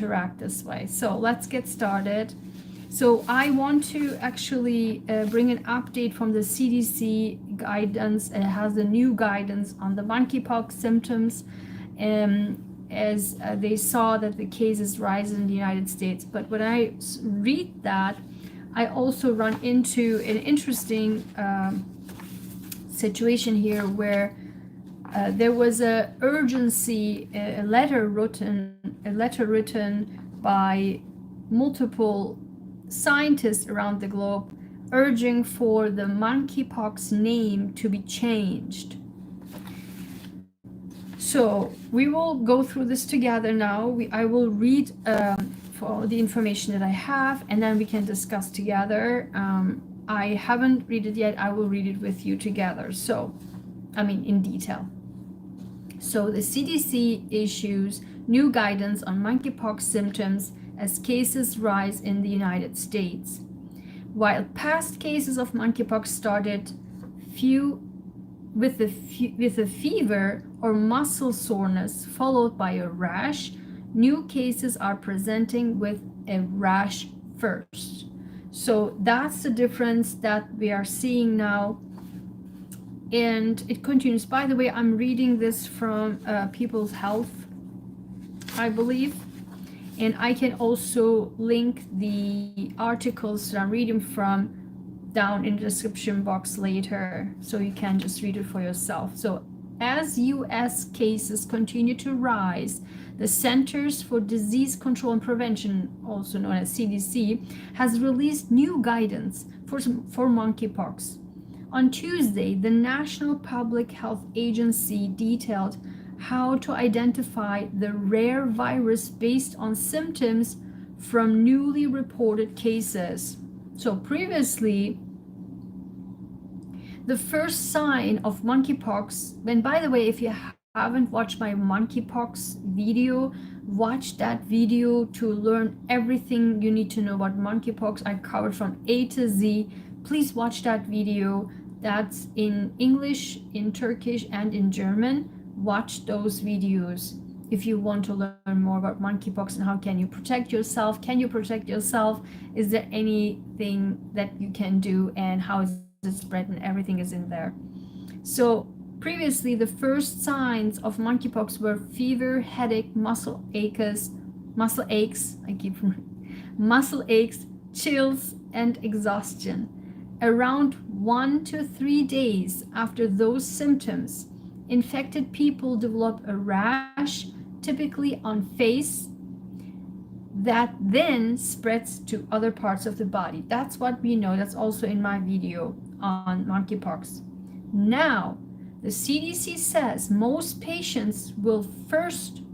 interact this way. So let's get started. So I want to actually bring an update from the CDC guidance. It has the new guidance on the monkeypox symptoms, as they saw that the cases rise in the United States. But when I read that, I also run into an interesting situation here where there was a urgency, a letter written by multiple scientists around the globe urging for the monkeypox name to be changed. So we will go through this together now. I will read for the information that I have, and then we can discuss together. I haven't read it yet. I will read it with you together. So, I mean, in detail. So the CDC issues new guidance on monkeypox symptoms as cases rise in the United States. While past cases of monkeypox started with a fever or muscle soreness followed by a rash, new cases are presenting with a rash first. So that's the difference that we are seeing now. And it continues. By the way, I'm reading this from People's Health, I believe. And I can also link the articles that I'm reading from down in the description box later, so you can just read it for yourself. So as US cases continue to rise, the Centers for Disease Control and Prevention, also known as CDC, has released new guidance for monkeypox. On Tuesday, the National Public Health Agency detailed how to identify the rare virus based on symptoms from newly reported cases. So previously, the first sign of monkeypox, and by the way, if you haven't watched my monkeypox video, watch that video to learn everything you need to know about monkeypox. I covered from A to Z. Please watch that video. That's in English, in Turkish, and in German. Watch those videos if you want to learn more about monkeypox and how can you protect yourself. Can you protect yourself? Is there anything that you can do, and how is it spread, and everything is in there. So previously, the first signs of monkeypox were fever, headache, muscle aches, chills, and exhaustion. Around 1 to 3 days after those symptoms, infected people develop a rash, typically on face, that then spreads to other parts of the body. That's what we know. That's also in my video on monkeypox. Now, the CDC says most patients will first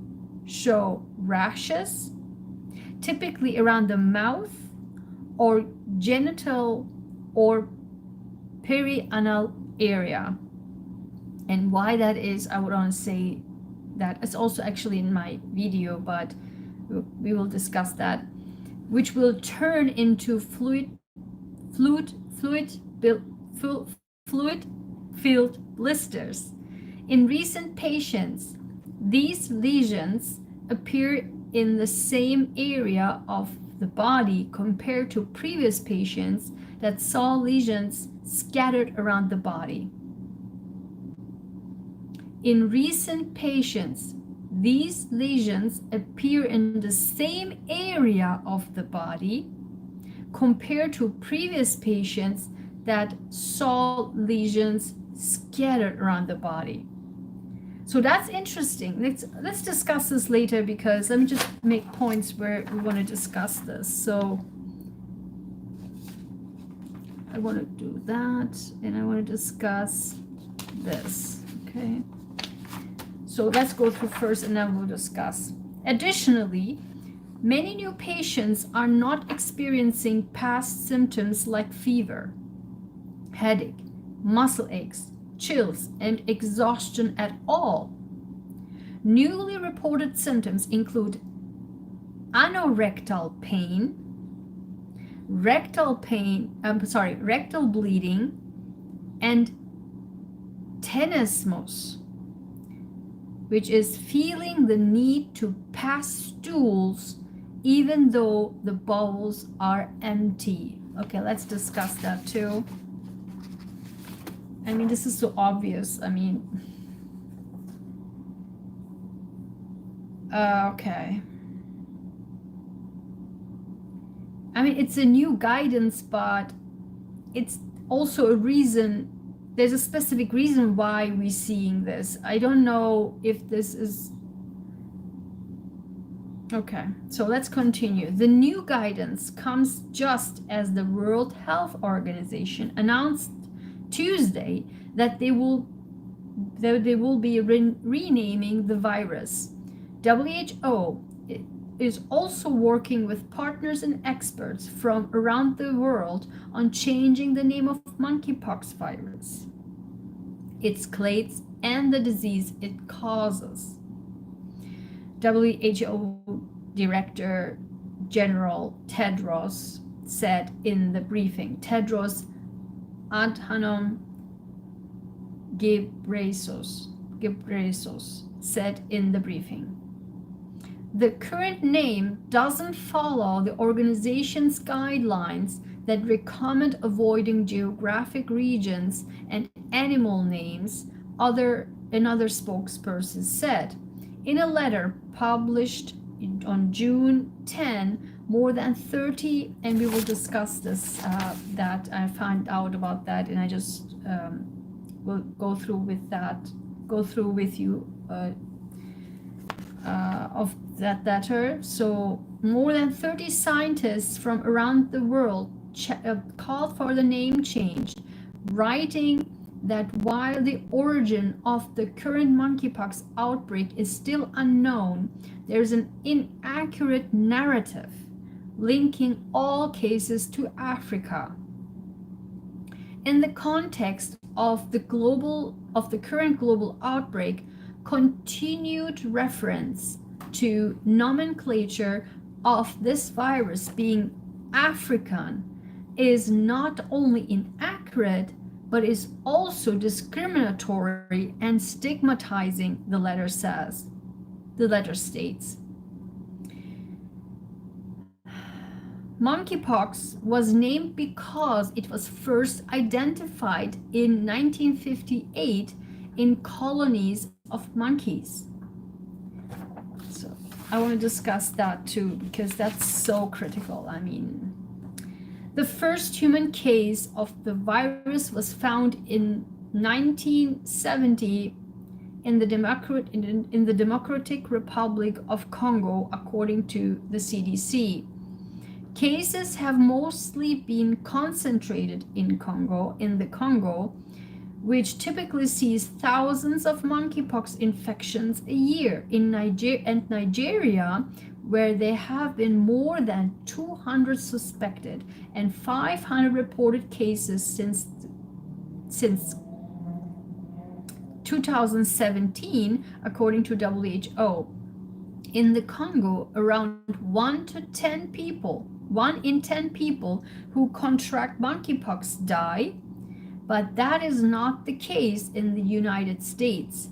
show rashes, typically around the mouth or genital or perianal area. And why that is, I would want to say that it's also actually in my video, but we will discuss that, which will turn into fluid-filled blisters. In recent patients, these lesions appear in the same area of the body compared to previous patients that saw lesions scattered around the body. In recent patients, these lesions appear in the same area of the body compared to previous patients that saw lesions scattered around the body. So that's interesting. Let's discuss this later, because let me just make points where we want to discuss this. So I want to do that, and I want to discuss this, okay? So let's go through first, and then we'll discuss. Additionally, many new patients are not experiencing past symptoms like fever, headache, muscle aches, chills, and exhaustion at all. Newly reported symptoms include anorectal pain, rectal bleeding, and tenesmus, which is feeling the need to pass stools even though the bowels are empty. Okay, let's discuss that too. I mean, this is so obvious. I mean, okay. I mean, it's a new guidance, but it's also a reason. There's a specific reason why we're seeing this. I don't know if this is... Okay, so let's continue. The new guidance comes just as the World Health Organization announced Tuesday that they will be renaming the virus. WHO is also working with partners and experts from around the world on changing the name of monkeypox virus, its clades, and the disease it causes. WHO Director General Tedros said in the briefing. Tedros Adhanom Ghebreyesus said in the briefing. The current name doesn't follow the organization's guidelines that recommend avoiding geographic regions and animal names, another spokesperson said. In a letter published on June 10, more than 30, and we will discuss this, that I found out about that, and I just will go through with you of that letter. So more than 30 scientists from around the world called for the name change, writing that while the origin of the current monkeypox outbreak is still unknown, there is an inaccurate narrative linking all cases to Africa. In the context of the current global outbreak, continued reference to nomenclature of this virus being African is not only inaccurate, but is also discriminatory and stigmatizing, the letter states. Monkeypox was named because it was first identified in 1958 in colonies of monkeys. So I want to discuss that too, because that's so critical. I mean, the first human case of the virus was found in 1970 in the Democratic Republic of Congo, according to the CDC. Cases have mostly been concentrated in the Congo, which typically sees thousands of monkeypox infections a year. In Nigeria, where there have been more than 200 suspected and 500 reported cases since 2017, according to WHO. In the Congo, around 1 in 10 people who contract monkeypox die, but that is not the case in the United States,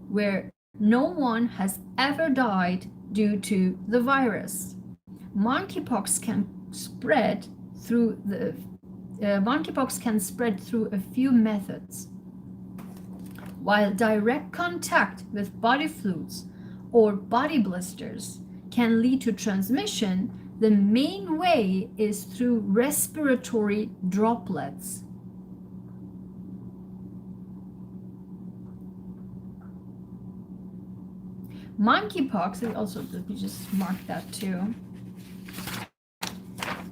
where no one has ever died due to the virus. Monkeypox can spread through a few methods. While direct contact with body fluids or body blisters can lead to transmission, the main way is through respiratory droplets. Monkeypox, and also let me just mark that too.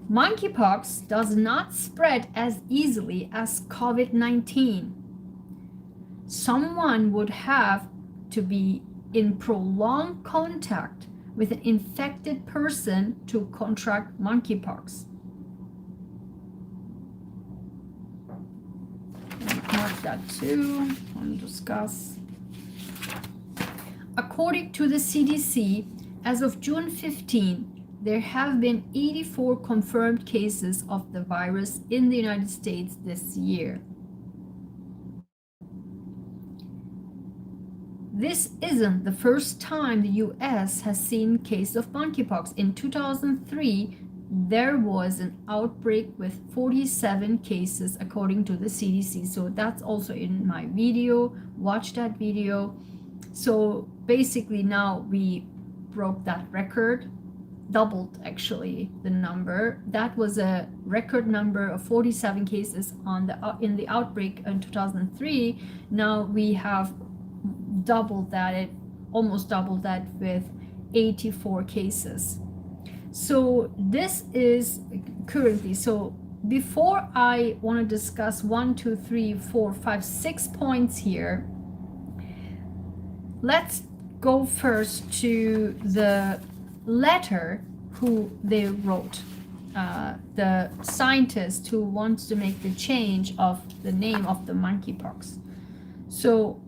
Monkeypox does not spread as easily as COVID-19. Someone would have to be in prolonged contact with an infected person to contract monkeypox. Mark that too. I want to discuss. According to the CDC, as of June 15, there have been 84 confirmed cases of the virus in the United States this year. this isn't the first time the US has seen cases of monkeypox. In 2003, there was an outbreak with 47 cases according to the CDC. So that's also in my video. Watch that video. So basically now we broke that record, doubled actually the number. That was a record number of 47 cases on the in the outbreak in 2003. Now we have doubled that, it almost doubled that with 84 cases. So this is currently, so before I want to discuss 1, 2, 3, 4, 5, 6 points here, let's go first to the letter who they wrote, the scientist who wants to make the change of the name of the monkeypox. So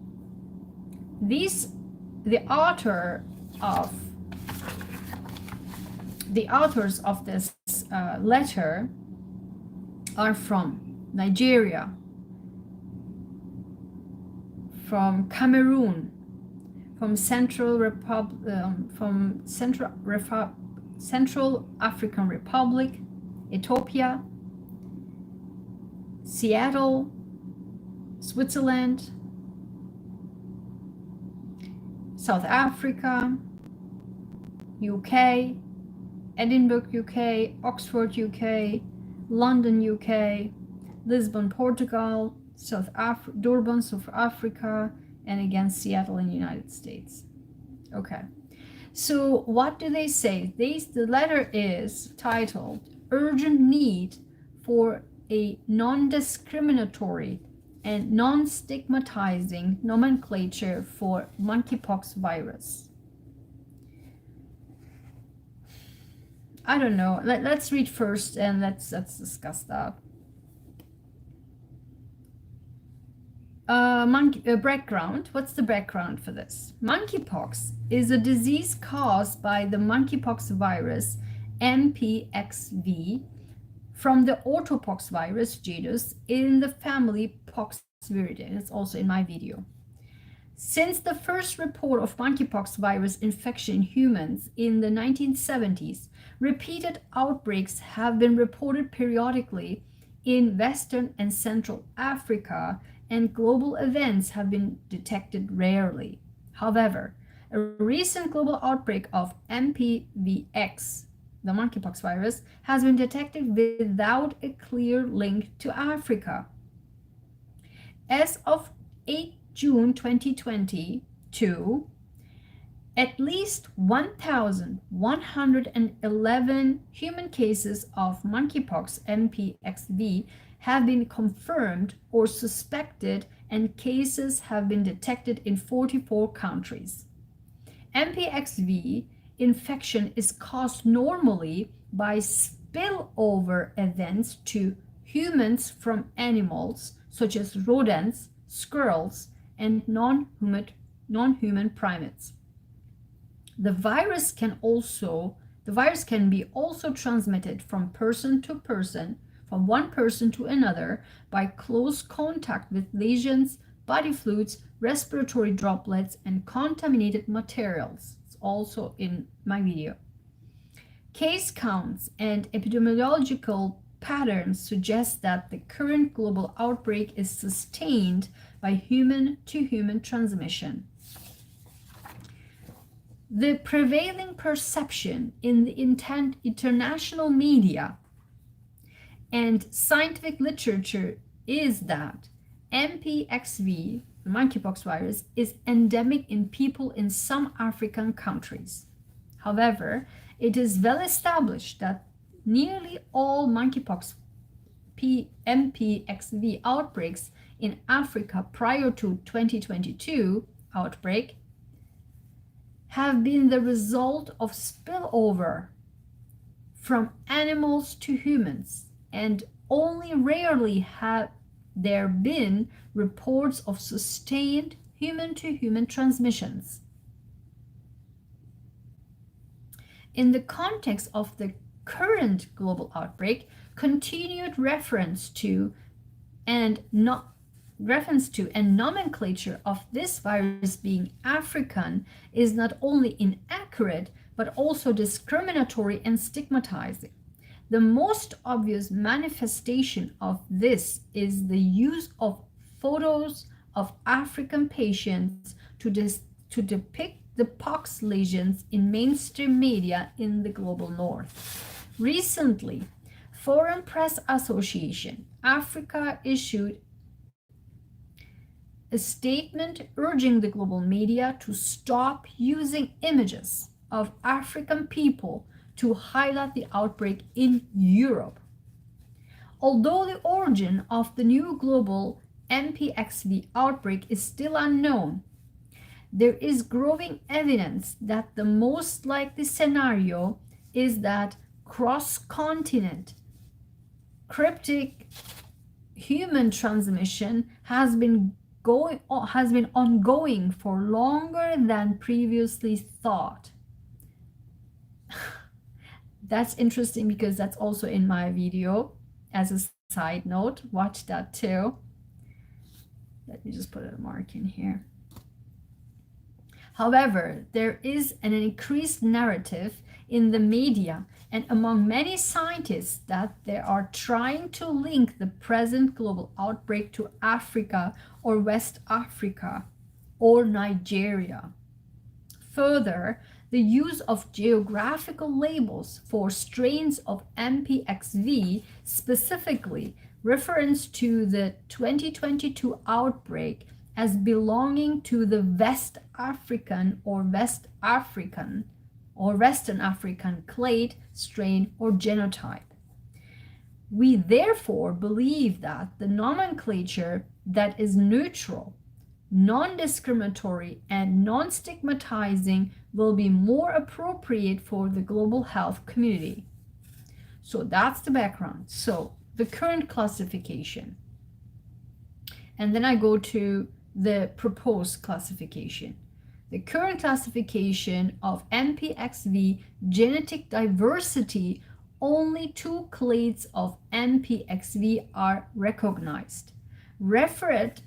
the authors of this letter are from Nigeria, from Cameroon, from Central African Republic, Ethiopia, Seattle, Switzerland, South Africa, UK, Edinburgh, UK, Oxford, UK, London, UK, Lisbon, Portugal, Durban, South Africa, and again Seattle in the United States. Okay, so what do they say? The letter is titled Urgent Need for a Non-Discriminatory and Non-Stigmatizing Nomenclature for Monkeypox Virus. I don't know. Let's read first and let's discuss that. Background. What's the background for this? Monkeypox is a disease caused by the monkeypox virus MPXV from the orthopox virus genus in the family Poxviridae. It's also in my video. Since the first report of monkeypox virus infection in humans in the 1970s, repeated outbreaks have been reported periodically in Western and Central Africa, and global events have been detected rarely. However, a recent global outbreak of MPVX, the monkeypox virus, has been detected without a clear link to Africa. As of 8 June 2022, at least 1,111 human cases of monkeypox MPXV have been confirmed or suspected, and cases have been detected in 44 countries. MPXV infection is caused normally by spillover events to humans from animals such as rodents, squirrels, and non-human primates. The virus can be also transmitted from person to person, from one person to another, by close contact with lesions, body fluids, respiratory droplets, and contaminated materials. It's also in my video. Case counts and epidemiological patterns suggest that the current global outbreak is sustained by human-to-human transmission. The prevailing perception in the international media and scientific literature is that MPXV, the monkeypox virus, is endemic in people in some African countries. However, it is well established that nearly all monkeypox MPXV outbreaks in Africa prior to 2022 outbreak have been the result of spillover from animals to humans, and only rarely have there been reports of sustained human-to-human transmissions. In the context of the current global outbreak, continued reference to and and nomenclature of this virus being African is not only inaccurate but also discriminatory and stigmatizing. The most obvious manifestation of this is the use of photos of African patients to depict the pox lesions in mainstream media in the global north. Recently, Foreign Press Association Africa issued a statement urging the global media to stop using images of African people to highlight the outbreak in Europe. Although the origin of the new global MPXV outbreak is still unknown, there is growing evidence that the most likely scenario is that cross-continent cryptic human transmission has been ongoing for longer than previously thought. That's interesting because that's also in my video as a side note. Watch that too. Let me just put a mark in here. However, there is an increased narrative in the media and among many scientists that they are trying to link the present global outbreak to Africa or West Africa or Nigeria. Further, the use of geographical labels for strains of MPXV, specifically reference to the 2022 outbreak as belonging to the West African or Western African clade, strain, or genotype. We therefore believe that the nomenclature that is neutral, non-discriminatory, and non-stigmatizing will be more appropriate for the global health community. So that's the background. So the current classification. And then I go to the proposed classification. The current classification of MPXV genetic diversity, only 2 clades of MPXV are recognized, referred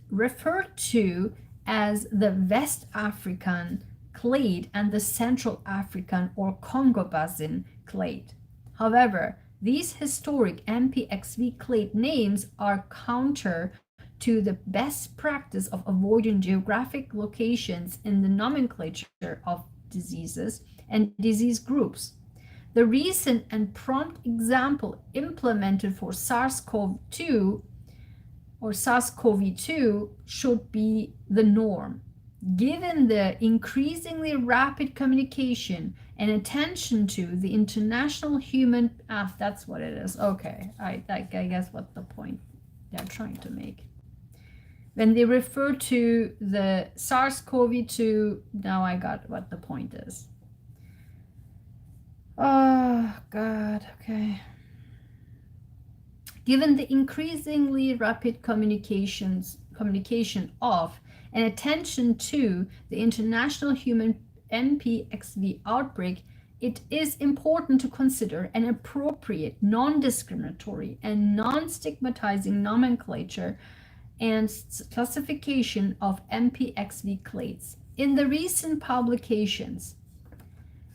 to as the West African clade and the Central African or Congo Basin clade. However, these historic MPXV clade names are counter to the best practice of avoiding geographic locations in the nomenclature of diseases and disease groups. The recent and prompt example implemented for SARS-CoV-2 should be the norm. Given the increasingly rapid communication and attention to the international human, that's what it is. Okay, I guess what the point they're trying to make. When they refer to the SARS-CoV-2, now I got what the point is. Oh, God, okay. Given the increasingly rapid communication of and attention to the international human MPXV outbreak, it is important to consider an appropriate, non-discriminatory, and non-stigmatizing nomenclature and classification of MPXV clades. In the recent publications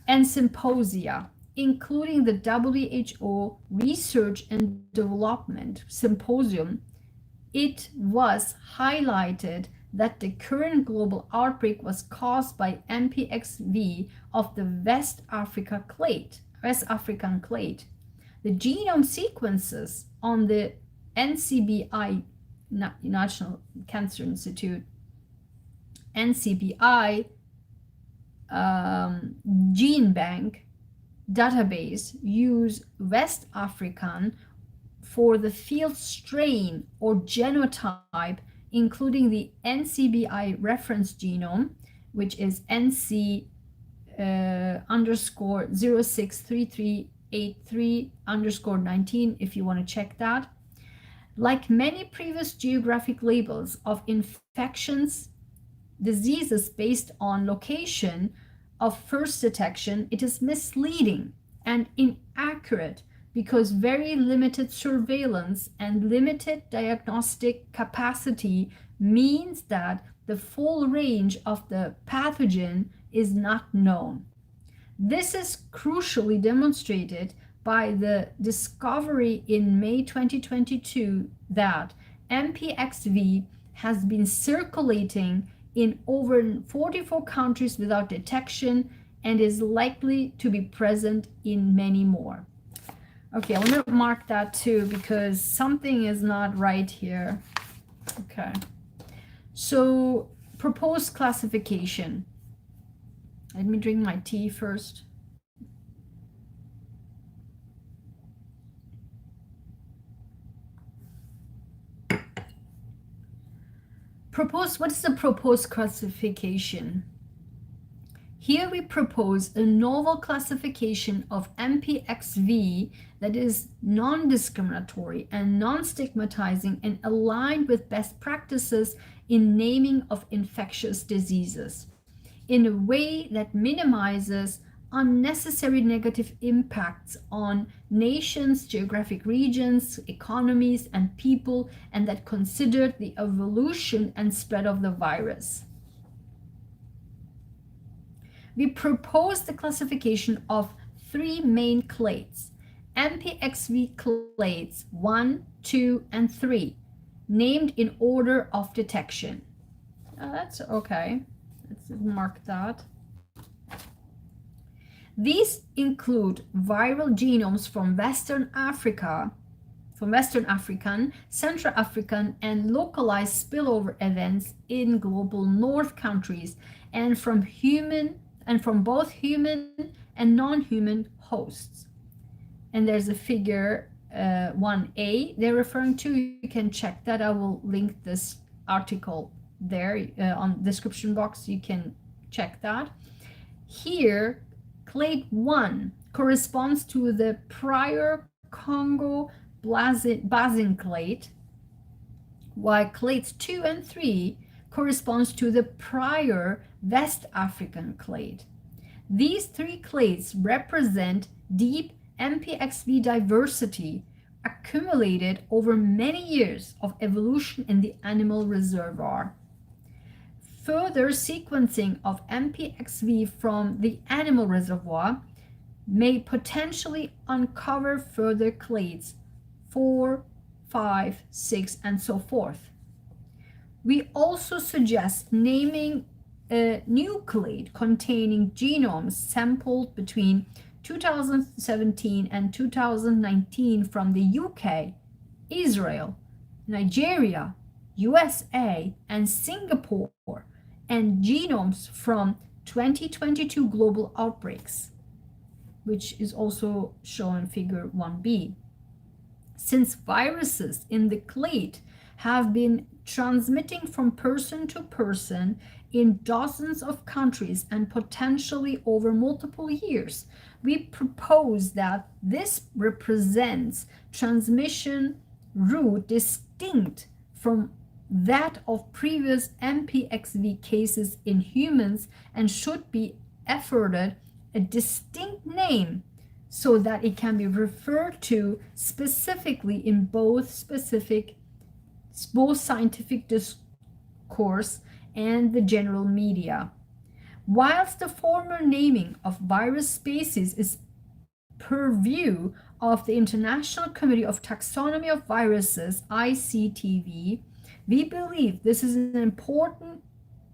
and symposia, including the WHO Research and Development Symposium, it was highlighted that the current global outbreak was caused by MPXV of the West African clade. The genome sequences on the NCBI, National Cancer Institute, NCBI Gene Bank database use West African for the field strain or genotype, including the NCBI reference genome, which is NC underscore 063383 underscore 19, if you want to check that. Like many previous geographic labels of infections, diseases based on location of first detection, it is misleading and inaccurate because very limited surveillance and limited diagnostic capacity means that the full range of the pathogen is not known. This is crucially demonstrated by the discovery in May 2022 that MPXV has been circulating in over 44 countries without detection and is likely to be present in many more. Okay, I want to mark that too because something is not right here. Okay, so proposed classification. Let me drink my tea first. What is the proposed classification? Here we propose a novel classification of MPXV that is non-discriminatory and non-stigmatizing and aligned with best practices in naming of infectious diseases in a way that minimizes unnecessary negative impacts on nations, geographic regions, economies, and people, and that considered the evolution and spread of the virus. We propose the classification of 3 main clades, MPXV clades 1, 2, and 3, named in order of detection. That's okay. Let's mark that. These include viral genomes from Western African, Central African, and localized spillover events in global North countries, and from both human and non-human hosts. And there's a figure 1A they're referring to. You can check that. I will link this article there on the description box. You can check that. Here, clade 1 corresponds to the prior Congo Basin clade, while clades 2 and 3 corresponds to the prior West African clade. These 3 clades represent deep MPXV diversity accumulated over many years of evolution in the animal reservoir. Further sequencing of MPXV from the animal reservoir may potentially uncover further clades 4, 5, 6, and so forth. We also suggest naming a new clade containing genomes sampled between 2017 and 2019 from the UK, Israel, Nigeria, USA, and Singapore, and genomes from 2022 global outbreaks, which is also shown in figure 1B. Since viruses in the clade have been transmitting from person to person in dozens of countries and potentially over multiple years, we propose that this represents transmission route distinct from that of previous MPXV cases in humans and should be afforded a distinct name so that it can be referred to specifically in both scientific discourse and the general media. Whilst the former naming of virus species is purview of the International Committee of Taxonomy of Viruses, ICTV, we believe this is an important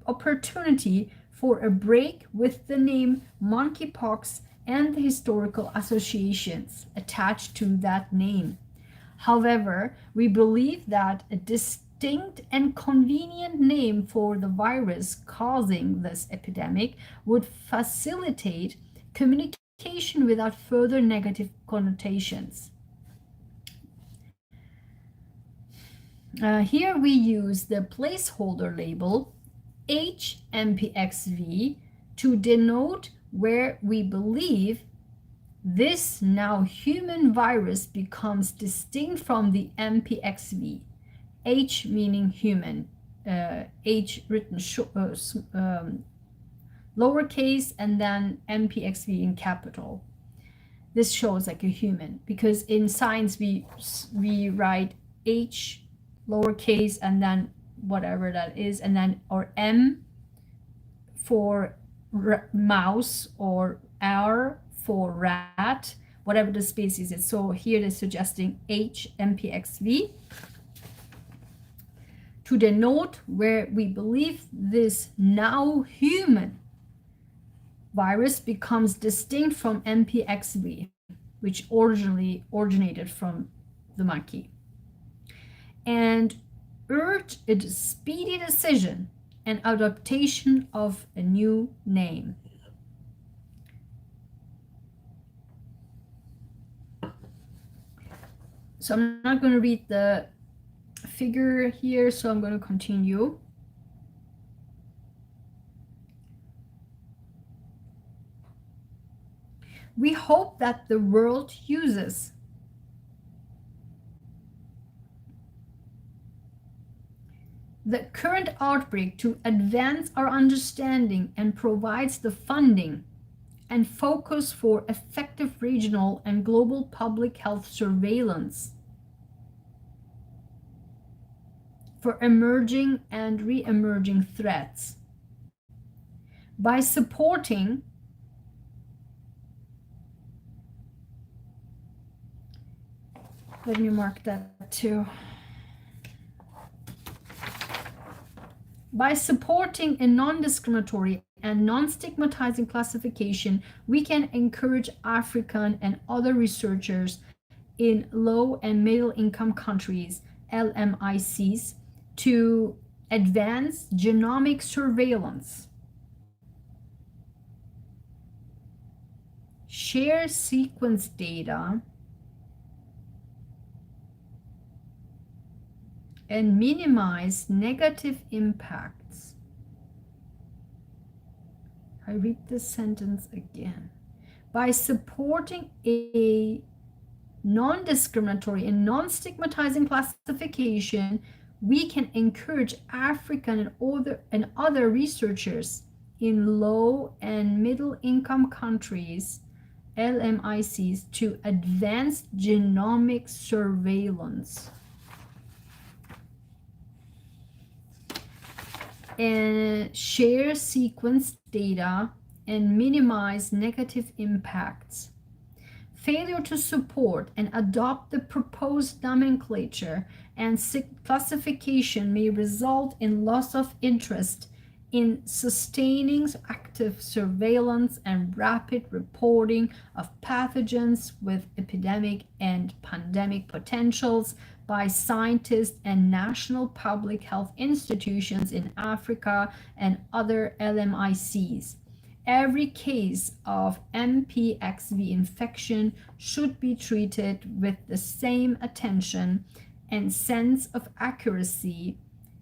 opportunity for a break with the name monkeypox and the historical associations attached to that name. However, we believe that a distinct and convenient name for the virus causing this epidemic would facilitate communication without further negative connotations. Here we use the placeholder label HMPXV to denote where we believe this now human virus becomes distinct from the MPXV. H meaning human, H written lowercase, and then MPXV in capital. this shows like a human, because in science we write H lowercase and then whatever that is, and then or M for mouse, or R for rat, whatever the species is. So here they're suggesting HMPXV to denote where we believe this now human virus becomes distinct from MPXV, which originally originated from the monkey, and urge a speedy decision and adaptation of a new name. So I'm not going to read the figure here, so I'm going to continue. We hope that the world uses the current outbreak to advance our understanding and provides the funding and focus for effective regional and global public health surveillance for emerging and re-emerging threats by supporting let me mark that too. By supporting a non-discriminatory and non-stigmatizing classification, we can encourage African and other researchers in low and middle income countries, LMICs, to advance genomic surveillance, share sequence data, and minimize negative impacts. I read this sentence again. By supporting a non-discriminatory and non-stigmatizing classification, we can encourage African and other researchers in low and middle income countries, LMICs, to advance genomic surveillance and share sequence data and minimize negative impacts. Failure to support and adopt the proposed nomenclature and classification may result in loss of interest in sustaining active surveillance and rapid reporting of pathogens with epidemic and pandemic potentials by scientists and national public health institutions in Africa and other LMICs. Every case of MPXV infection should be treated with the same attention and sense of accuracy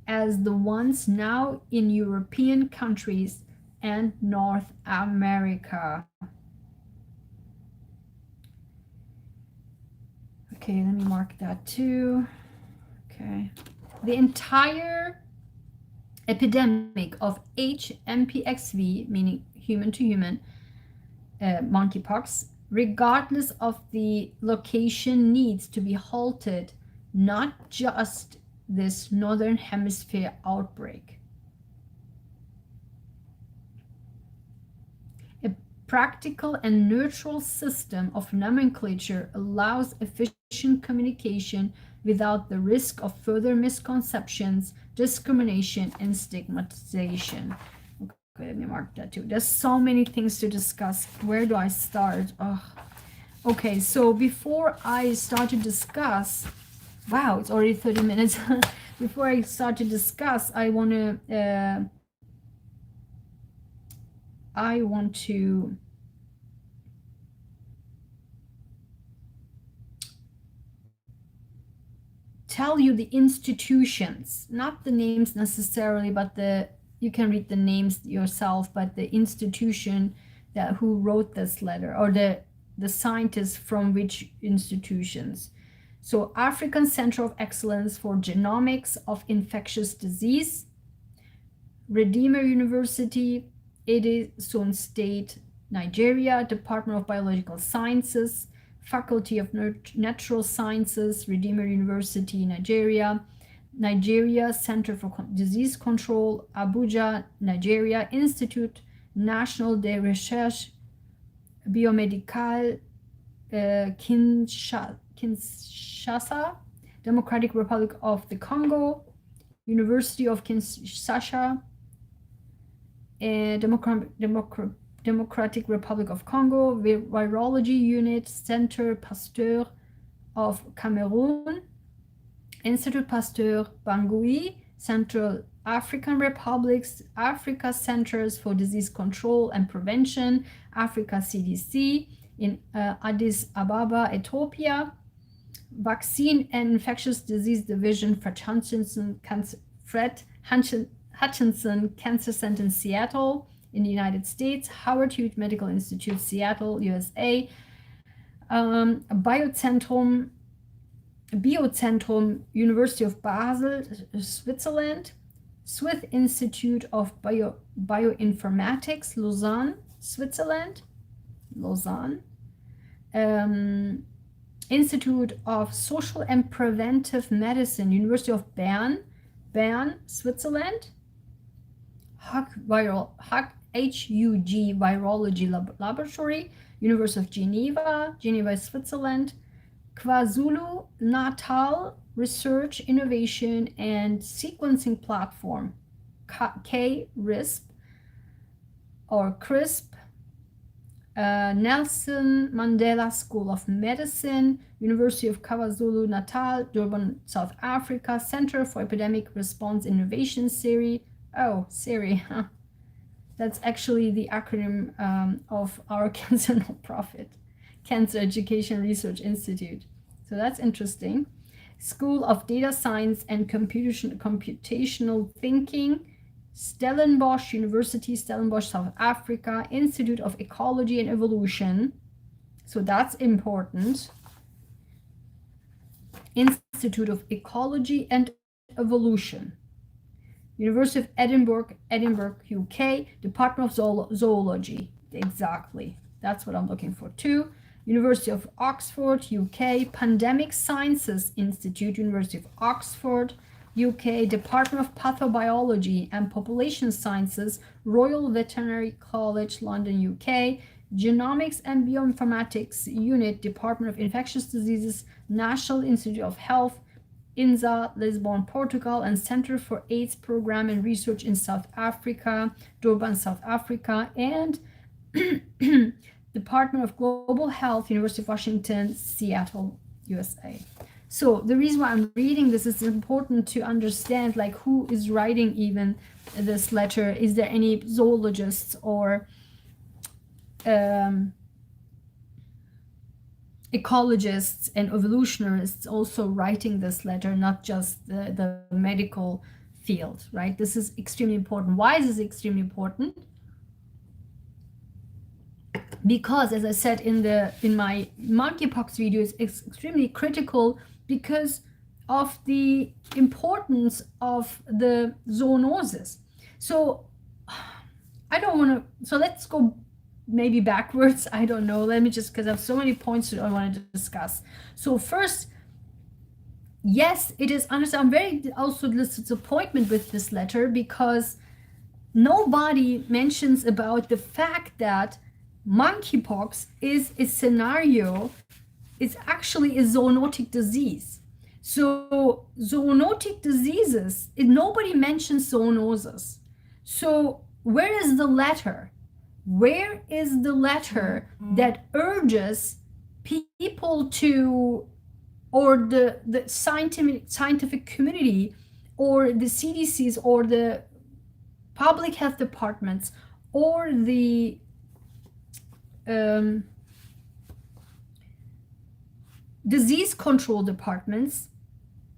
as the ones now in European countries and North America. Okay, let me mark that too. Okay. The entire epidemic of HMPXV, meaning human to human monkeypox, regardless of the location, needs to be halted, not just this Northern Hemisphere outbreak. A practical and neutral system of nomenclature allows efficient communication without the risk of further misconceptions, discrimination, and stigmatization. Okay, let me mark that too. There's so many things to discuss. Where do I start? Oh. Okay, so before I start to discuss, wow, it's already 30 minutes. Before I start to discuss, I want to tell you the institutions, not the names necessarily, but you can read the names yourself, but the institution who wrote this letter, or the scientists from which institutions. So African Center of Excellence for Genomics of Infectious Disease, Redeemer University, Edison State Nigeria, Department of Biological Sciences, Faculty of Natural Sciences, Redeemer University, Nigeria, Nigeria Center for Disease Control, Abuja, Nigeria, Institute National de Recherche Biomédicale, Kinshasa, Democratic Republic of the Congo, University of Kinshasa, Democratic Republic of Congo, Virology Unit, Center Pasteur of Cameroon, Institute Pasteur Bangui, Central African Republics, Africa Centers for Disease Control and Prevention, Africa CDC, in Addis Ababa, Ethiopia, Vaccine and Infectious Disease Division, Fred Hutchinson Cancer Center in Seattle, in the United States, Howard Hughes Medical Institute, Seattle, USA, Biozentrum, University of Basel, Switzerland, Swiss Institute of Bioinformatics, Lausanne, Switzerland, Institute of Social and Preventive Medicine, University of Bern, Switzerland, HUG Virology Laboratory, University of Geneva, Switzerland, KwaZulu-Natal Research, Innovation and Sequencing Platform, CRISP, Nelson Mandela School of Medicine, University of KwaZulu-Natal, Durban, South Africa, Center for Epidemic Response Innovation, SIRI. Oh, SIRI. That's actually the acronym of our cancer nonprofit, Cancer Education Research Institute. So that's interesting. School of Data Science and Computational Thinking, Stellenbosch University, Stellenbosch, South Africa, Institute of Ecology and Evolution. So that's important. Institute of Ecology and Evolution. University of Edinburgh, UK, Department of Zoology. Exactly. That's what I'm looking for too. University of Oxford, UK, Pandemic Sciences Institute, University of Oxford, UK, Department of Pathobiology and Population Sciences, Royal Veterinary College, London, UK, Genomics and Bioinformatics Unit, Department of Infectious Diseases, National Institute of Health, INSA, Lisbon, Portugal, and Center for AIDS Program and Research in South Africa, Durban, South Africa, and Department of Global Health, University of Washington, Seattle, USA. So the reason why I'm reading this is important to understand like who is writing even this letter. Is there any zoologists or ecologists and evolutionists also writing this letter, not just the medical field, right? This is extremely important. Why is this extremely important? Because, as I said in my monkeypox videos, it's extremely critical because of the importance of the zoonosis. So I don't want to, so let's go maybe backwards. I don't know. Let me just, because I have so many points that I want to discuss. So first, yes, it is understood. I'm very also disappointed with this letter because nobody mentions about the fact that monkeypox is a scenario, it's actually a zoonotic disease. So zoonotic diseases, nobody mentions zoonosis. So where is the letter? Where is the letter that urges people to, or the scientific community, or the CDCs, or the public health departments, or the disease control departments,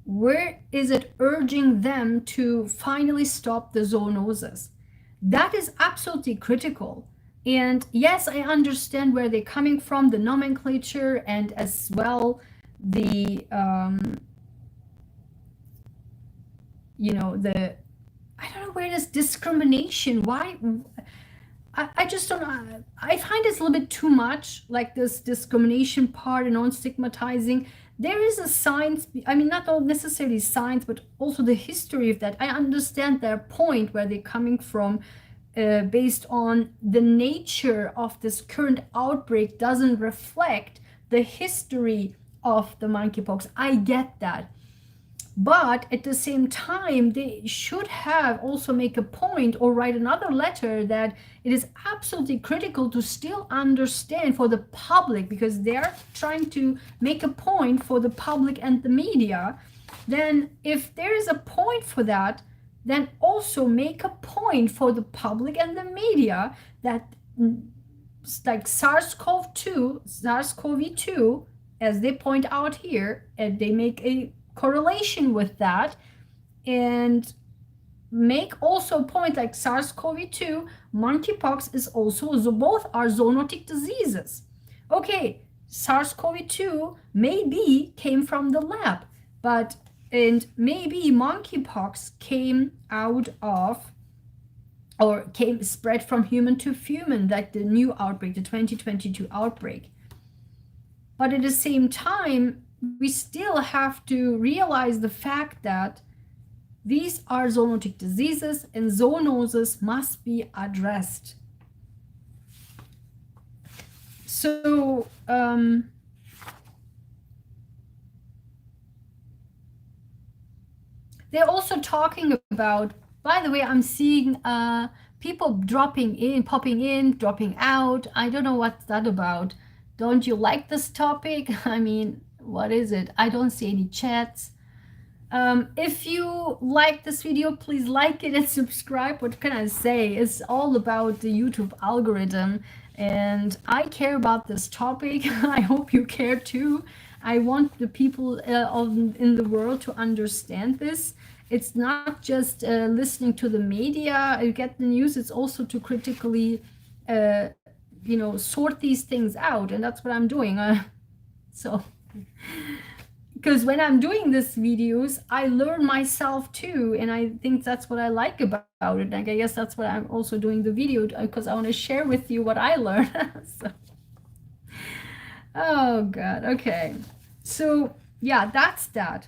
where is it urging them to finally stop the zoonosis? That is absolutely critical. And yes, I understand where they're coming from, the nomenclature, and as well the I don't know where this discrimination, why I just don't know. I find it's a little bit too much, like this discrimination part and non-stigmatizing. There is a science, I mean, not all necessarily science, but also the history of that. I understand their point where they're coming from, based on the nature of this current outbreak doesn't reflect the history of the monkeypox. I get that. But at the same time, they should have also make a point or write another letter that it is absolutely critical to still understand for the public, because they're trying to make a point for the public and the media. Then if there is a point for that, then also make a point for the public and the media that, like SARS-CoV-2, as they point out here, and they make a correlation with that, and make also a point like SARS-CoV-2, monkeypox is also, both are zoonotic diseases. Okay, SARS-CoV-2 maybe came from the lab, and maybe monkeypox came out of, or spread from human to human, like the new outbreak, the 2022 outbreak. But at the same time, we still have to realize the fact that these are zoonotic diseases and zoonosis must be addressed. So they're also talking about, by the way, I'm seeing people popping in, dropping out. I don't know what's that about. Don't you like this topic? I mean, what is it? I don't see any chats. If you like this video, please like it and subscribe. What can I say? It's all about the YouTube algorithm, and I care about this topic. I hope you care too. I want the people in the world to understand this. It's not just listening to the media, you get the news, it's also to critically sort these things out, and that's what I'm doing. So because when I'm doing these videos, I learn myself too, and I think that's what I like about it. Like, I guess that's what I'm also doing the video, because I want to share with you what I learned. So, oh god, okay. So yeah, that's that.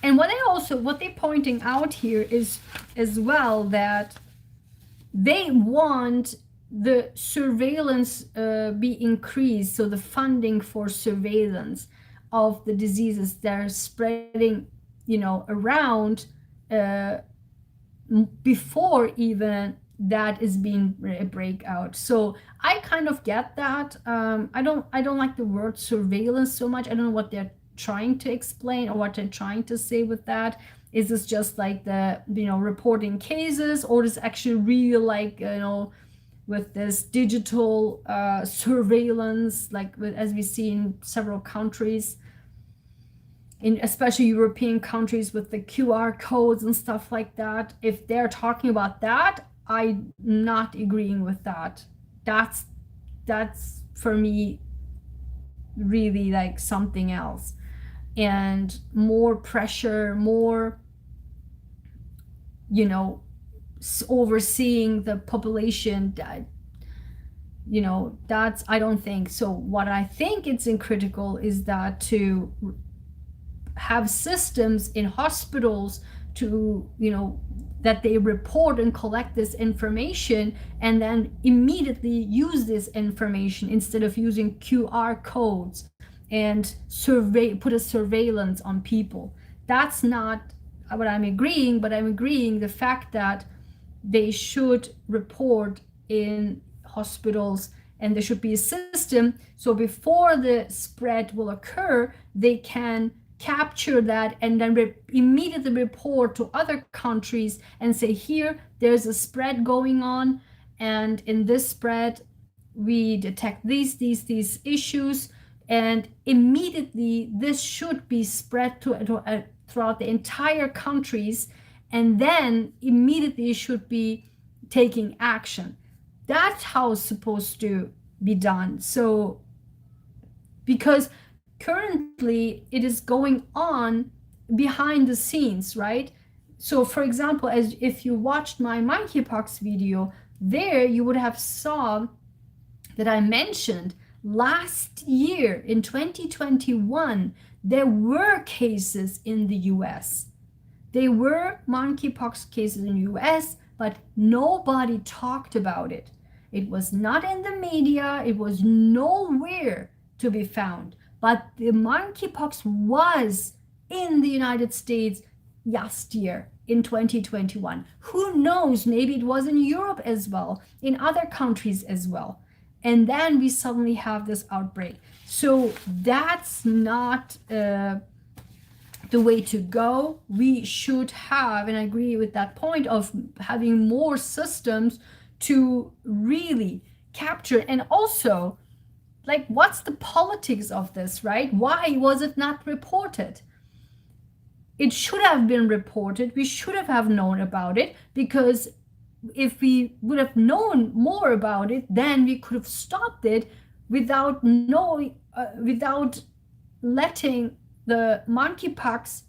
And what they're pointing out here is as well that they want the surveillance be increased, so the funding for surveillance of the diseases that are spreading, around before even that is being a breakout. So I kind of get that. I don't like the word surveillance so much. I don't know what they're trying to explain or what they're trying to say with that. Is this just like the reporting cases, or is actually real, like with this digital surveillance, like as we see in several countries, in especially European countries, with the QR codes and stuff like that? If they're talking about that, I'm not agreeing with that. That's for me really like something else, and more pressure, more overseeing the population. That's, I don't think so. What I think it's critical is that to have systems in hospitals to that they report and collect this information, and then immediately use this information instead of using QR codes and put a surveillance on people. That's not what I'm agreeing, but I'm agreeing the fact that they should report in hospitals, and there should be a system so before the spread will occur, they can capture that and then immediately report to other countries and say, here there's a spread going on, and in this spread we detect these issues, and immediately this should be spread throughout the entire countries, and then immediately should be taking action. That's how it's supposed to be done. So because currently it is going on behind the scenes, right? So for example, as if you watched my monkeypox video, there you would have saw that I mentioned last year in 2021, there were cases in the US. There were monkeypox cases in the US, but nobody talked about it. It was not in the media, it was nowhere to be found. But the monkeypox was in the United States last year in 2021. Who knows, maybe it was in Europe as well, in other countries as well. And then we suddenly have this outbreak. So that's not the way to go. We should have, and I agree with that point, of having more systems to really capture. And also, like, what's the politics of this, right? Why was it not reported? It should have been reported. We should have known about it, because if we would have known more about it, then we could have stopped it without knowing, without letting the monkeypox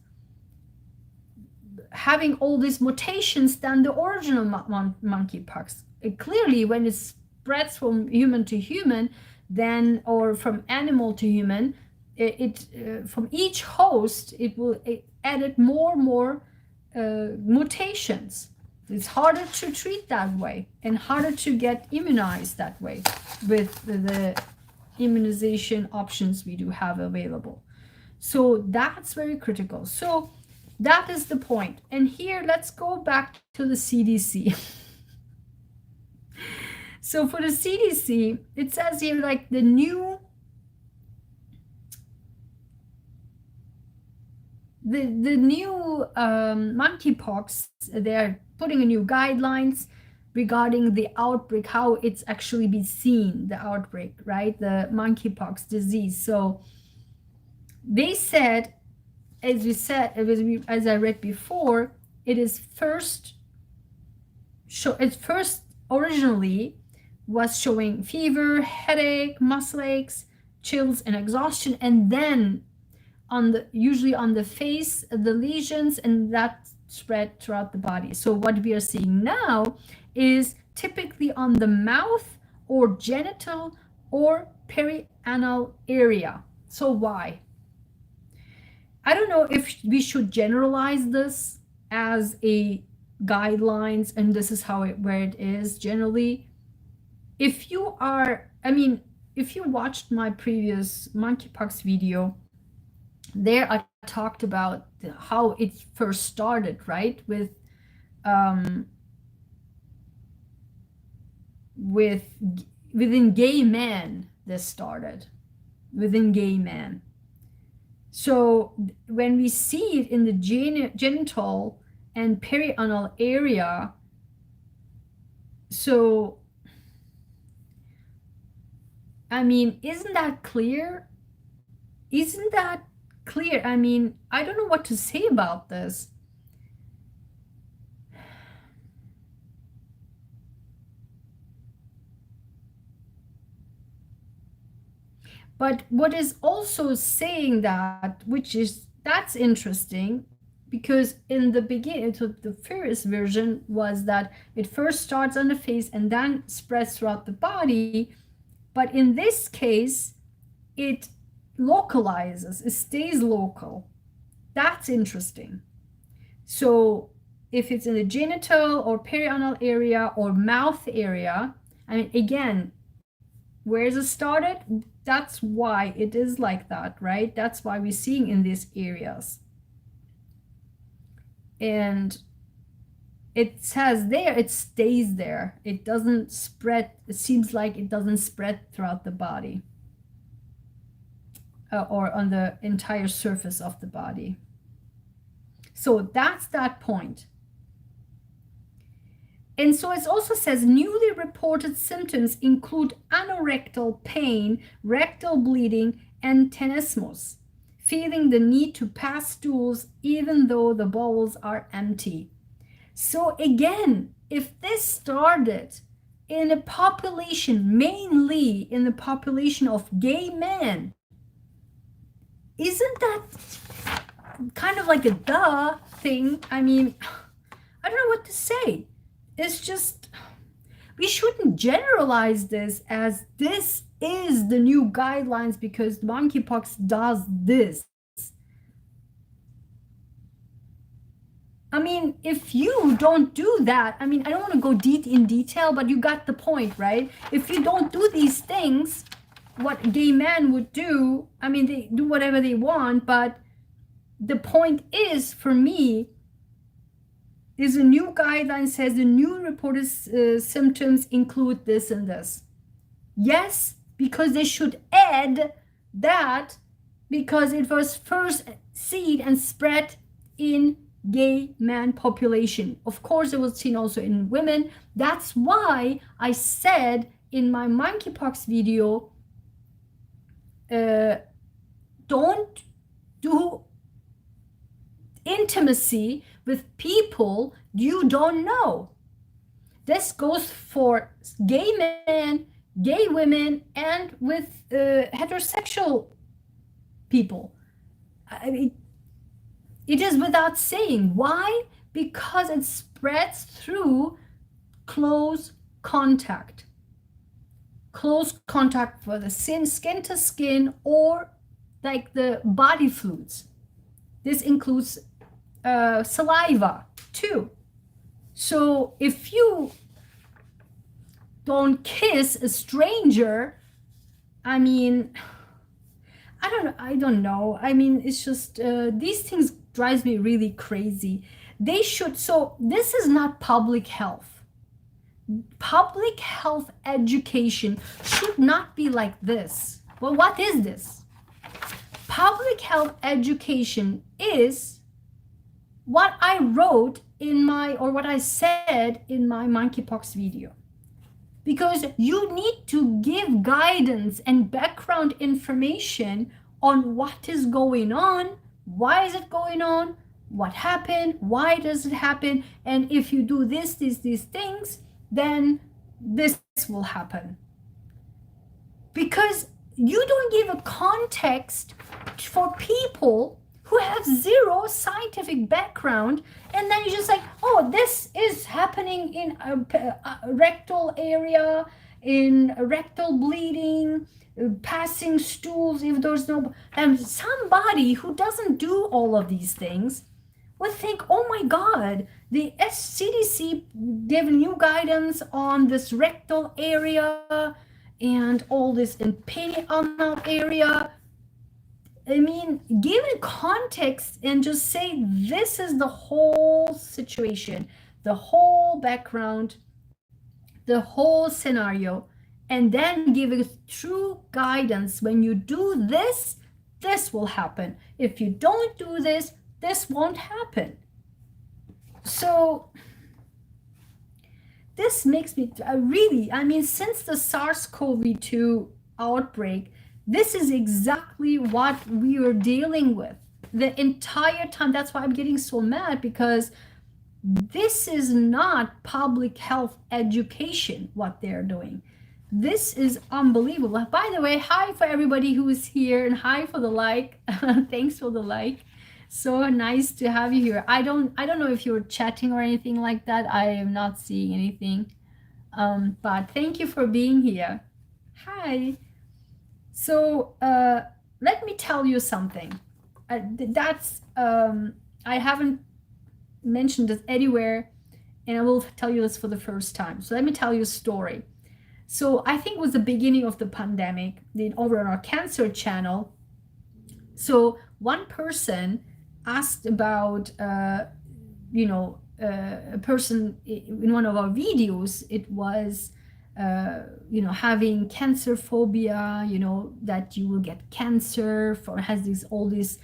having all these mutations than the original monkeypox. Clearly, when it spreads from human to human, then, or from animal to human, from each host, it will add more mutations. It's harder to treat that way and harder to get immunized that way with the immunization options we do have available. So that's very critical. So that is the point. And here, let's go back to the CDC. So for the CDC, it says here, like, the new monkeypox, they're putting a new guidelines regarding the outbreak, how it's actually be seen, the outbreak, right? The monkeypox disease. So they said, as I read before, it first originally was showing fever, headache, muscle aches, chills, and exhaustion, and then usually on the face, the lesions, and that spread throughout the body. So what we are seeing now is typically on the mouth or genital or perianal area. So why? I don't know if we should generalize this as a guidelines, and this is where it is generally. If you watched my previous monkeypox video, there I talked about how it first started, right? Within gay men, this started within gay men. So when we see it in the genital and perianal area, so I mean, isn't that clear? Isn't that clear? I mean, I don't know what to say about this. But what is also saying that, that's interesting, because in the beginning, the first version was that it first starts on the face and then spreads throughout the body. But in this case, it localizes, it stays local. That's interesting. So if it's in the genital or perianal area or mouth area, I mean, again, where is it started? That's why it is like that, right? That's why we're seeing in these areas. And it says there, it stays there. It doesn't spread. It seems like it doesn't spread throughout the body or on the entire surface of the body. So that's that point. And so it also says newly reported symptoms include anorectal pain, rectal bleeding, and tenesmus, feeling the need to pass stools even though the bowels are empty. So again, if this started in a population, mainly in the population of gay men, isn't that kind of like a duh thing? I mean, I don't know what to say. It's just, We shouldn't generalize this as this is the new guidelines because monkeypox does this. I mean, if you don't do that, I mean, I don't want to go in detail, but you got the point, right? If you don't do these things, what gay men would do, I mean, they do whatever they want, but the point is, for me, is a new guideline says the new reported symptoms include this and this. Yes, because they should add that because it was first seen and spread in gay man population. Of course, it was seen also in women. That's why I said in my monkeypox video, don't do intimacy with people you don't know. This goes for gay men, gay women, and with heterosexual people. It is without saying. Why? Because it spreads through close contact. Close contact for the skin to skin, or like the body fluids. This includes saliva too. So if you don't kiss a stranger, I mean, I don't know. I mean, it's just these things drives me really crazy. They should. So this is not public health. Public health education should not be like this. Well, what is this? Public health education is what I wrote in my, or what I said in my monkeypox video. Because you need to give guidance and background information on what is going on, why is it going on, what happened, why does it happen, and if you do this, these things, then this will happen. Because you don't give a context for people who have zero scientific background, and then you're just like, oh, this is happening in a rectal area, in rectal bleeding, passing stools, if there's no, and somebody who doesn't do all of these things would think, oh my God, the CDC gave new guidance on this rectal area and all this in perianal area. I mean, give it context and just say this is the whole situation, the whole background, the whole scenario, and then give it true guidance. When you do this, this will happen. If you don't do this, this won't happen. So this makes me really, I mean, since the SARS-CoV-2 outbreak, this is exactly what we were dealing with the entire time. That's why I'm getting so mad, because this is not public health education, what they're doing. This is unbelievable. By the way, hi for everybody who is here, and hi for the like. Thanks for the like. So nice to have you here. I don't know if you're chatting or anything like that. I am not seeing anything. But thank you for being here. Hi. So let me tell you something. I haven't mentioned this anywhere, and I will tell you this for the first time. So let me tell you a story. So I think it was the beginning of the pandemic, over on our cancer channel. So one person asked about, a person in one of our videos. It was, having cancer phobia, that you will get cancer, has all these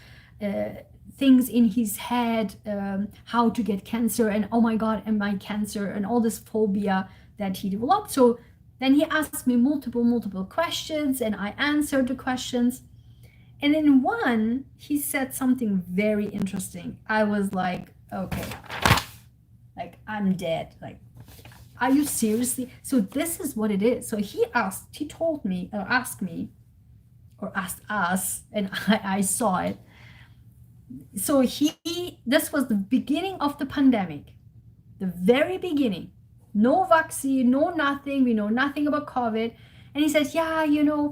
things in his head, how to get cancer, and oh my God, am I cancer, and all this phobia that he developed. So then he asked me multiple questions, and I answered the questions. And in one, he said something very interesting. I was like, okay, like I'm dead. Like, are you seriously? So this is what it is. So he asked us, and I saw it. So this was the beginning of the pandemic, the very beginning. no vaccine, no nothing. We know nothing about COVID. And he says, yeah, and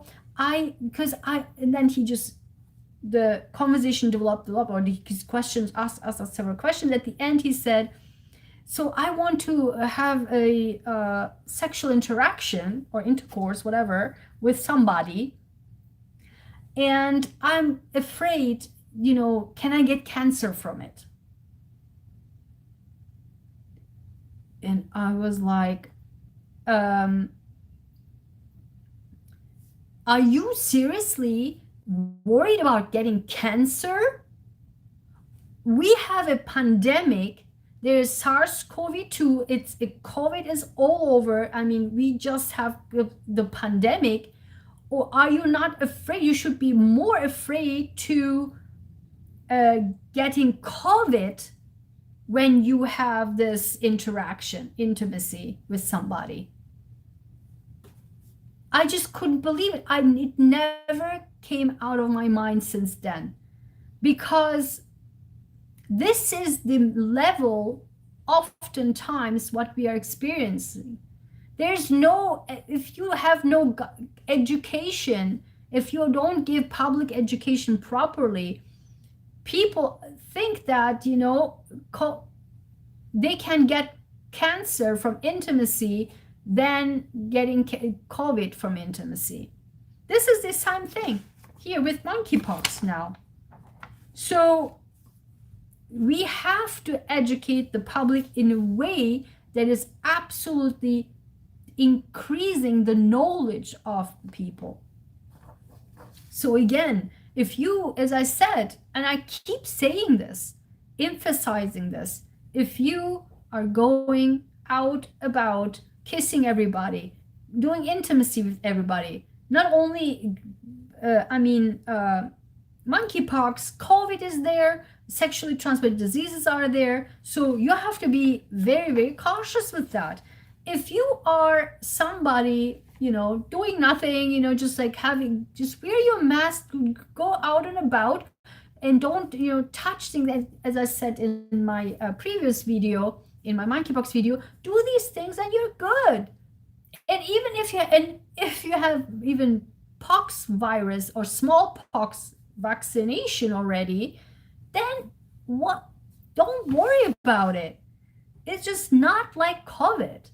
then the conversation developed, or his questions, asked us several questions. At the end, he said, so I want to have a sexual interaction or intercourse, whatever, with somebody. And I'm afraid, can I get cancer from it? And I was like, are you seriously worried about getting cancer? We have a pandemic. There's SARS-CoV-2. COVID is all over. I mean, we just have the pandemic. Or are you not afraid? You should be more afraid to getting COVID when you have this intimacy with somebody. I just couldn't believe it. It never came out of my mind since then, because this is the level, oftentimes, what we are experiencing. There's if you have no education, if you don't give public education properly, people think that, they can get cancer from intimacy than getting COVID from intimacy. This is the same thing here with monkeypox now. So we have to educate the public in a way that is absolutely increasing the knowledge of people. So again, if you, as I said, and I keep saying this, emphasizing this, if you are going out about kissing everybody, doing intimacy with everybody, not only, monkeypox, COVID is there, sexually transmitted diseases are there. So you have to be very, very cautious with that. If you are somebody, doing nothing, just wear your mask, go out and about, and don't, touch things. As I said in my previous video, in my monkeypox video, do these things and you're good. And even if you have even pox virus or smallpox vaccination already, then what? Don't worry about it. It's just not like COVID.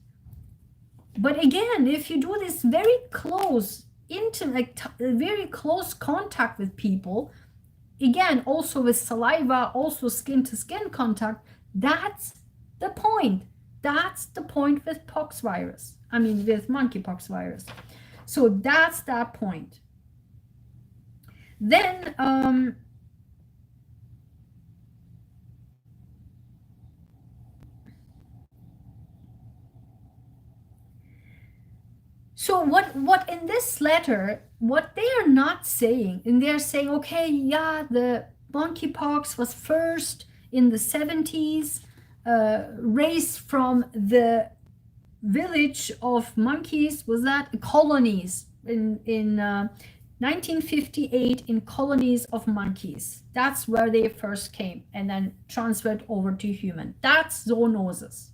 But again, if you do this very close, intimate, very close contact with people, again, also with saliva, also skin-to-skin contact, that's the point. That's the point with with monkeypox virus. So that's that point. Then, so what in this letter, what they are not saying, and they're saying, okay, yeah, the monkeypox was first in the 70s, raised from the village of monkeys, was that colonies in 1958, in colonies of monkeys. That's where they first came, and then transferred over to human. That's zoonosis.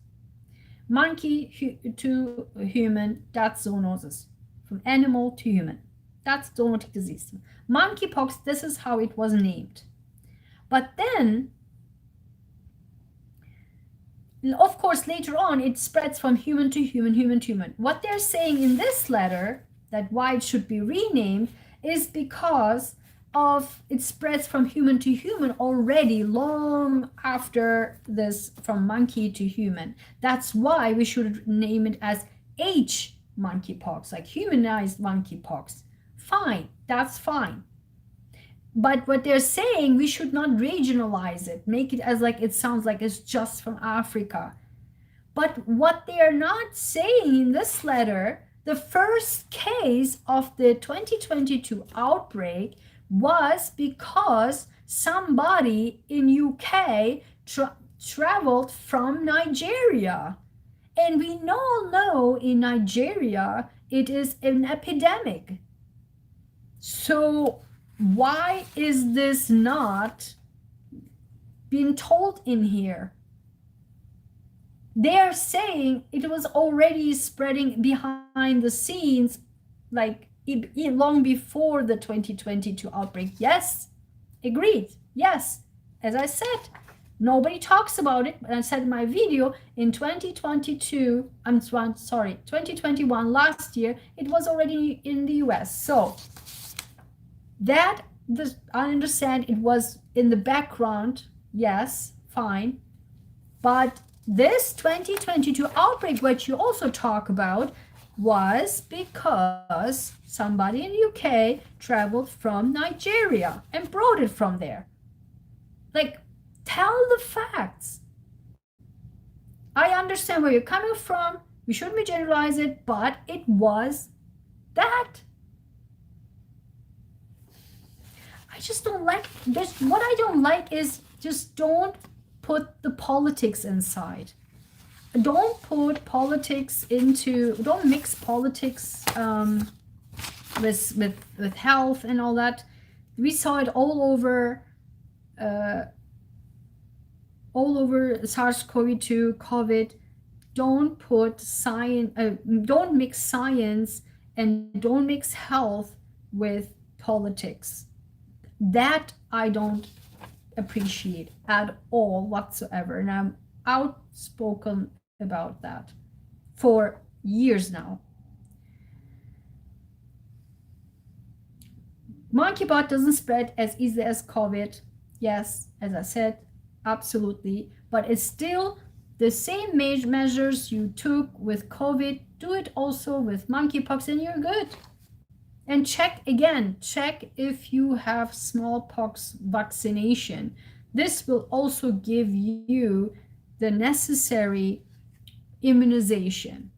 Monkey to human, that's zoonosis. From animal to human, that's zoonotic disease. Monkeypox, this is how it was named. But then, of course, later on, it spreads from human to human, human to human. What they're saying in this letter, that why it should be renamed, is because of it spreads from human to human already long after this, from monkey to human. That's why we should name it as H monkeypox, like humanized monkeypox. Fine, that's fine. But what they're saying, we should not regionalize it, make it as like it sounds like it's just from Africa. But what they are not saying in this letter, the first case of the 2022 outbreak was because somebody in UK traveled from Nigeria. And we all know in Nigeria, it is an epidemic. So why is this not being told in here? They are saying it was already spreading behind the scenes, like long before the 2022 outbreak. Yes, agreed. Yes, as I said, nobody talks about it. But I said in my video in 2022, I'm sorry, 2021, last year, it was already in the US. So that, I understand it was in the background. Yes, fine. But this 2022 outbreak, which you also talk about, was because somebody in the UK traveled from Nigeria and brought it from there. Like, tell the facts. I understand where you're coming from. We shouldn't be generalize it, but it was that. I just don't like this. What I don't like is just don't put the politics inside. Don't put politics into, don't mix politics with health and all that. We saw it all over SARS-CoV-2, COVID. Don't put science, don't mix science and don't mix health with politics. That I don't appreciate at all whatsoever, and I'm outspoken about that for years now. Monkeypox doesn't spread as easily as COVID. Yes, as I said, absolutely. But it's still the same measures you took with COVID. Do it also with monkeypox and you're good. And check again, check if you have smallpox vaccination. This will also give you the necessary immunization.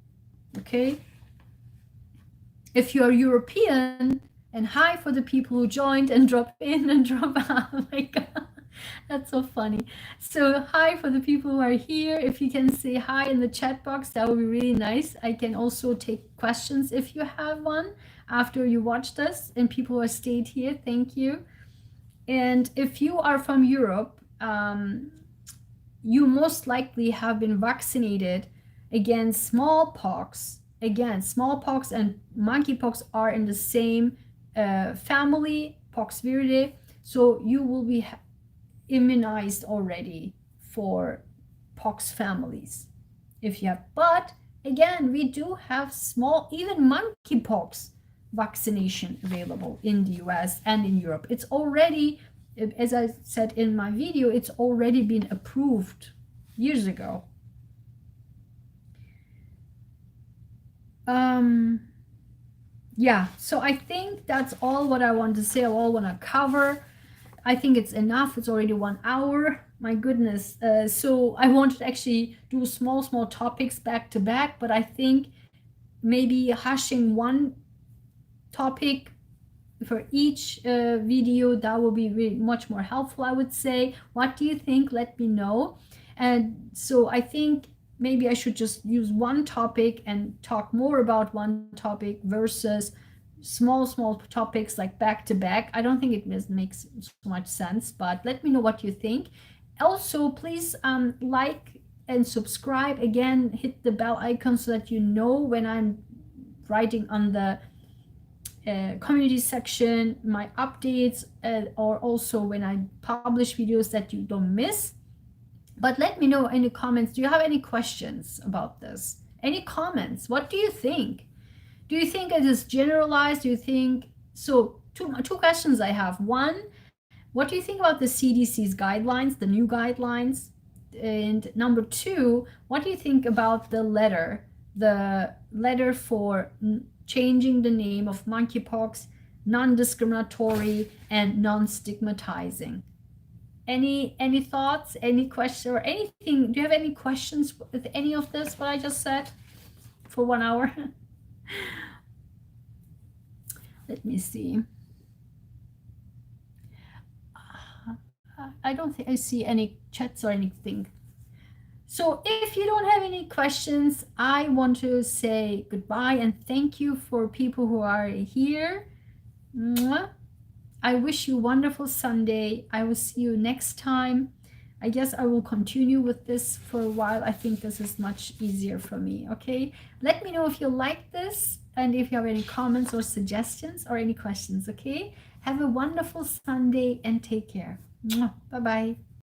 Okay? If you're European, and hi for the people who joined and drop in and drop out. Oh my God, that's so funny. So hi for the people who are here. If you can say hi in the chat box, that would be really nice. I can also take questions if you have one after you watched us, and people who have stayed here, thank you. And if you are from Europe, you most likely have been vaccinated against smallpox. Again, smallpox and monkeypox are in the same family, Poxviridae, so you will be immunized already for pox families if you have. But again, we do have small, even monkeypox vaccination available in the US and in Europe. It's already, as I said in my video, it's already been approved years ago. Yeah, so I think that's all what I want to say, all I want to cover. I think it's enough. It's already 1 hour. My goodness. So I wanted to actually do small topics back to back, but I think maybe hashing one topic for each video, that will be really much more helpful, I would say. What do you think? Let me know. And so I think maybe I should just use one topic and talk more about one topic versus small topics like back to back. I don't think it makes so much sense, but let me know what you think. Also, please like and subscribe. Again, hit the bell icon so that you know when I'm writing on the community section my updates, or also when I publish videos that you don't miss. But let me know in the comments, do you have any questions about this? Any comments? What do you think? Do you think it is generalized? Do you think, so two questions I have. One, what do you think about the CDC's guidelines, the new guidelines? And number two, what do you think about the letter for changing the name of monkeypox, non-discriminatory and non-stigmatizing? Any thoughts, any questions, or anything? Do you have any questions with any of this, what I just said, for 1 hour? Let me see. I don't think I see any chats or anything. So if you don't have any questions, I want to say goodbye and thank you for people who are here. Mwah. I wish you a wonderful Sunday. I will see you next time. I guess I will continue with this for a while. I think this is much easier for me. Okay, let me know if you like this and if you have any comments or suggestions or any questions. Okay, have a wonderful Sunday and take care. Bye bye.